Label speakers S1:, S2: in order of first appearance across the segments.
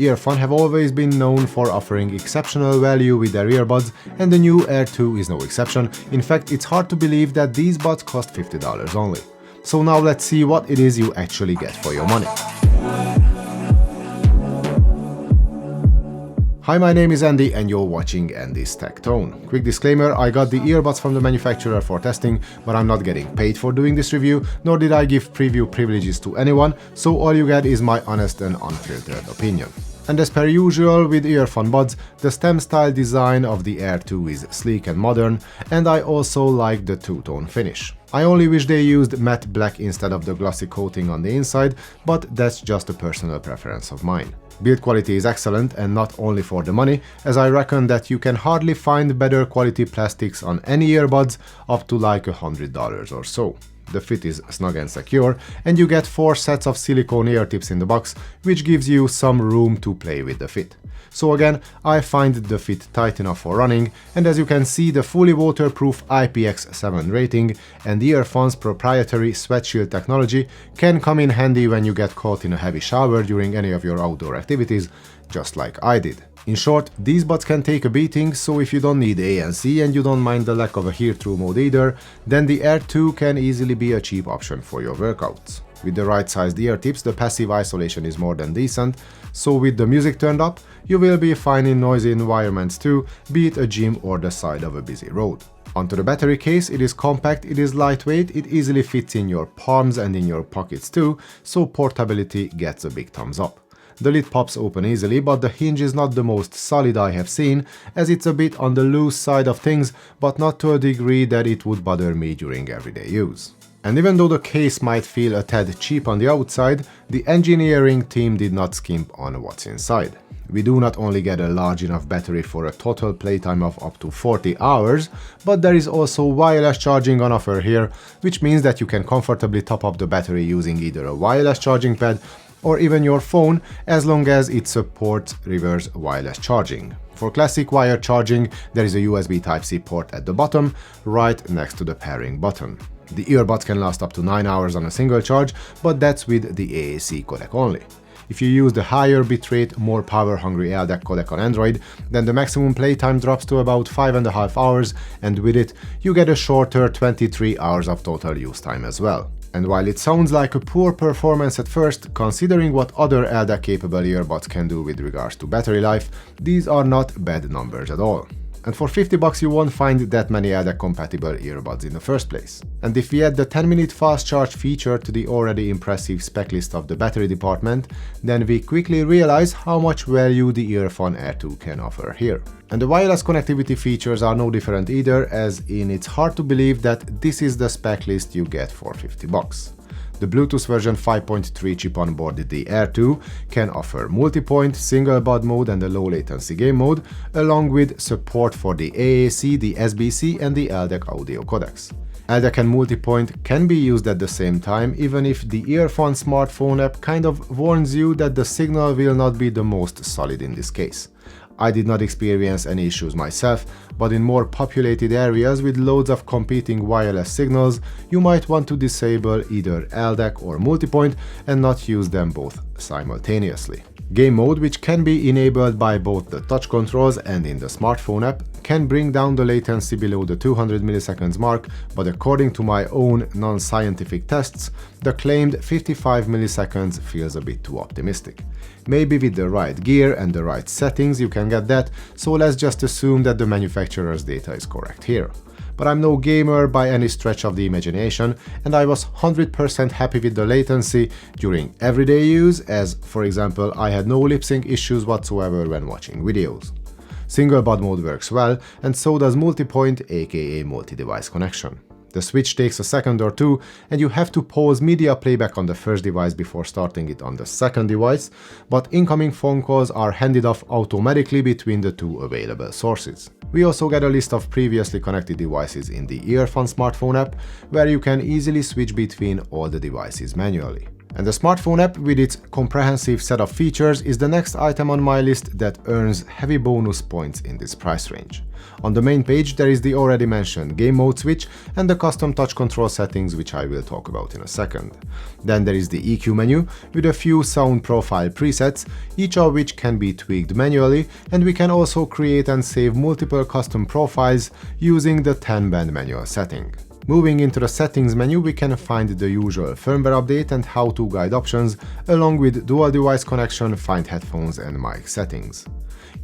S1: Earfun have always been known for offering exceptional value with their earbuds, and the new Air 2 is no exception. In fact, it's hard to believe that these buds cost $50 only. So now let's see what it is you actually get for your money. Hi, my name is Andy and you're watching Andy's Tech Tone. Quick disclaimer, I got the earbuds from the manufacturer for testing, but I'm not getting paid for doing this review, nor did I give preview privileges to anyone, so all you get is my honest and unfiltered opinion. And as per usual with Earfun buds, the stem style design of the Air 2 is sleek and modern, and I also like the two-tone finish. I only wish they used matte black instead of the glossy coating on the inside, but that's just a personal preference of mine. Build quality is excellent, and not only for the money, as I reckon that you can hardly find better quality plastics on any earbuds up to like $100 or so. The fit is snug and secure, and you get 4 sets of silicone ear tips in the box, which gives you some room to play with the fit. So again, I find the fit tight enough for running, and as you can see, the fully waterproof IPX7 rating and Earfun's proprietary sweat shield technology can come in handy when you get caught in a heavy shower during any of your outdoor activities, just like I did. In short, these buds can take a beating, so if you don't need ANC and you don't mind the lack of a hear-through mode either, then the Air 2 can easily be a cheap option for your workouts. With the right sized ear tips, the passive isolation is more than decent, so with the music turned up, you will be fine in noisy environments too, be it a gym or the side of a busy road. Onto the battery case, it is compact, it is lightweight, it easily fits in your palms and in your pockets too, so portability gets a big thumbs up. The lid pops open easily, but the hinge is not the most solid I have seen, as it's a bit on the loose side of things, but not to a degree that it would bother me during everyday use. And even though the case might feel a tad cheap on the outside, the engineering team did not skimp on what's inside. We do not only get a large enough battery for a total playtime of up to 40 hours, but there is also wireless charging on offer here, which means that you can comfortably top up the battery using either a wireless charging pad or even your phone, as long as it supports reverse wireless charging. For classic wired charging, there is a USB Type-C port at the bottom, right next to the pairing button. The earbuds can last up to 9 hours on a single charge, but that's with the AAC codec only. If you use the higher bitrate, more power-hungry LDAC codec on Android, then the maximum playtime drops to about 5.5 hours, and with it, you get a shorter 23 hours of total use time as well. And while it sounds like a poor performance at first, considering what other LDAC-capable earbuds can do with regards to battery life, these are not bad numbers at all. And for $50 you won't find that many LDAC-compatible earbuds in the first place. And if we add the 10-minute fast charge feature to the already impressive spec list of the battery department, then we quickly realize how much value the Earfun Air 2 can offer here. And the wireless connectivity features are no different either, as in it's hard to believe that this is the spec list you get for $50. The Bluetooth version 5.3 chip on board the Air 2 can offer multi-point, single bud mode and a low latency game mode, along with support for the AAC, the SBC and the LDAC audio codecs. LDAC and multi-point can be used at the same time, even if the Earfun smartphone app kind of warns you that the signal will not be the most solid in this case. I did not experience any issues myself, but in more populated areas with loads of competing wireless signals, you might want to disable either LDAC or multipoint and not use them both simultaneously. Game mode, which can be enabled by both the touch controls and in the smartphone app, can bring down the latency below the 200 milliseconds mark, but according to my own non-scientific tests, the claimed 55 milliseconds feels a bit too optimistic. Maybe with the right gear and the right settings you can get that, so let's just assume that the manufacturer's data is correct here. But I'm no gamer by any stretch of the imagination, and I was 100% happy with the latency during everyday use, as for example I had no lip sync issues whatsoever when watching videos. Single bud mode works well, and so does multi-point, aka multi-device connection. The switch takes a second or two, and you have to pause media playback on the first device before starting it on the second device, but incoming phone calls are handed off automatically between the two available sources. We also get a list of previously connected devices in the Earfun smartphone app, where you can easily switch between all the devices manually. And the smartphone app with its comprehensive set of features is the next item on my list that earns heavy bonus points in this price range. On the main page there is the already mentioned game mode switch and the custom touch control settings, which I will talk about in a second. Then there is the EQ menu with a few sound profile presets, each of which can be tweaked manually, and we can also create and save multiple custom profiles using the 10-band manual setting. Moving into the settings menu, we can find the usual firmware update and how-to guide options, along with dual device connection, find headphones and mic settings.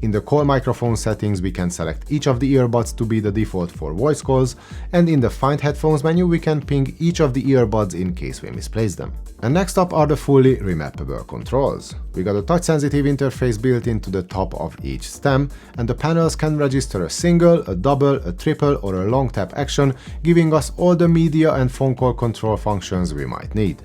S1: In the call microphone settings, we can select each of the earbuds to be the default for voice calls, and in the find headphones menu, we can ping each of the earbuds in case we misplace them. And next up are the fully remappable controls. We got a touch-sensitive interface built into the top of each stem, and the panels can register a single, a double, a triple or a long tap action, giving us all the media and phone call control functions we might need.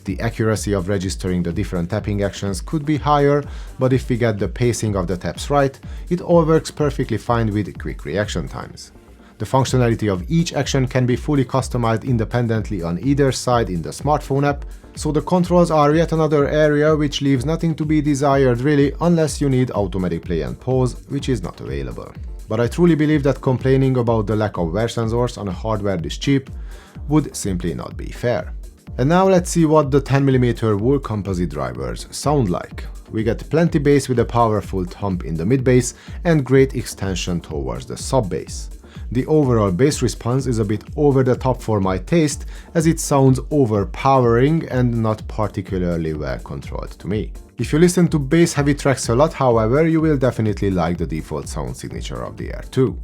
S1: The accuracy of registering the different tapping actions could be higher, but if we get the pacing of the taps right, it all works perfectly fine with quick reaction times. The functionality of each action can be fully customized independently on either side in the smartphone app, so the controls are yet another area which leaves nothing to be desired really, unless you need automatic play and pause, which is not available. But I truly believe that complaining about the lack of wear sensors on a hardware this cheap would simply not be fair. And now let's see what the 10mm wool composite drivers sound like. We get plenty bass with a powerful thump in the mid-bass and great extension towards the sub-bass. The overall bass response is a bit over the top for my taste, as it sounds overpowering and not particularly well controlled to me. If you listen to bass heavy tracks a lot, however, you will definitely like the default sound signature of the Air 2.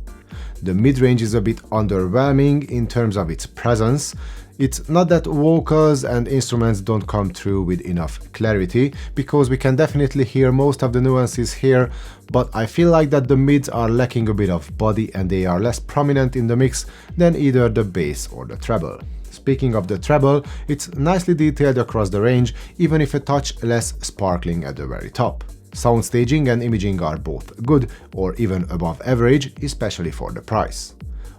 S1: The mid-range is a bit underwhelming in terms of its presence. It's not that vocals and instruments don't come through with enough clarity, because we can definitely hear most of the nuances here, but I feel like that the mids are lacking a bit of body and they are less prominent in the mix than either the bass or the treble. Speaking of the treble, it's nicely detailed across the range, even if a touch less sparkling at the very top. Sound staging and imaging are both good or even above average, especially for the price.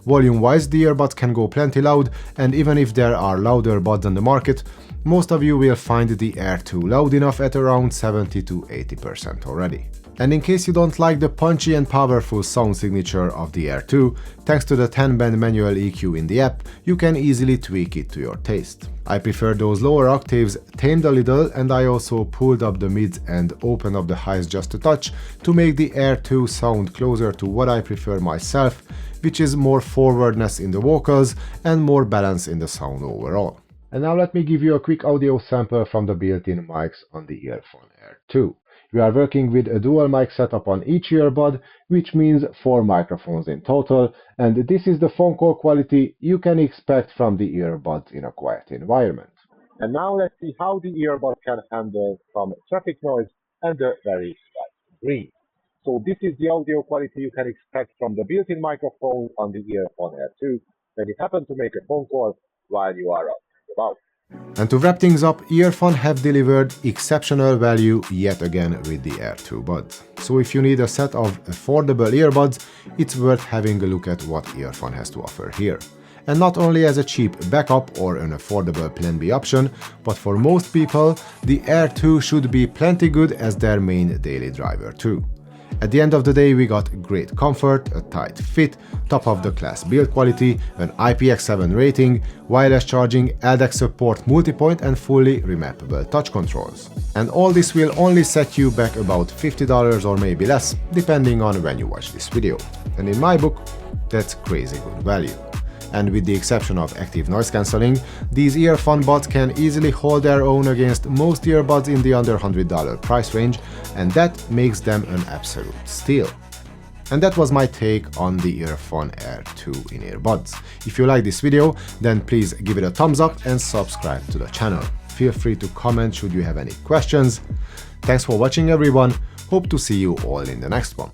S1: Volume-wise, the earbuds can go plenty loud, and even if there are louder buds on the market, most of you will find the Air 2 loud enough at around 70 to 80% already. And in case you don't like the punchy and powerful sound signature of the Air 2, thanks to the 10-band manual EQ in the app, you can easily tweak it to your taste. I prefer those lower octaves tamed a little, and I also pulled up the mids and opened up the highs just a touch to make the Air 2 sound closer to what I prefer myself, which is more forwardness in the vocals and more balance in the sound overall. And now let me give you a quick audio sample from the built-in mics on the Earfun Air 2. We are working with a dual mic setup on each earbud, which means 4 microphones in total, and this is the phone call quality you can expect from the earbuds in a quiet environment. And now let's see how the earbud can handle some traffic noise and the very slight breeze. So this is the audio quality you can expect from the built-in microphone on the Earfun Air 2 when you happen to make a phone call while you are out and about. And to wrap things up, Earfun have delivered exceptional value yet again with the Air 2 buds. So if you need a set of affordable earbuds, it's worth having a look at what Earfun has to offer here. And not only as a cheap backup or an affordable plan B option, but for most people, the Air 2 should be plenty good as their main daily driver too. At the end of the day, we got great comfort, a tight fit, top-of-the-class build quality, an IPX7 rating, wireless charging, LDAC support, multipoint and fully remappable touch controls. And all this will only set you back about $50 or maybe less, depending on when you watch this video. And in my book, that's crazy good value. And with the exception of active noise cancelling, these Earfun buds can easily hold their own against most earbuds in the under $100 price range, and that makes them an absolute steal. And that was my take on the Earfun Air 2 in earbuds. If you like this video, then please give it a thumbs up and subscribe to the channel. Feel free to comment should you have any questions. Thanks for watching everyone, hope to see you all in the next one.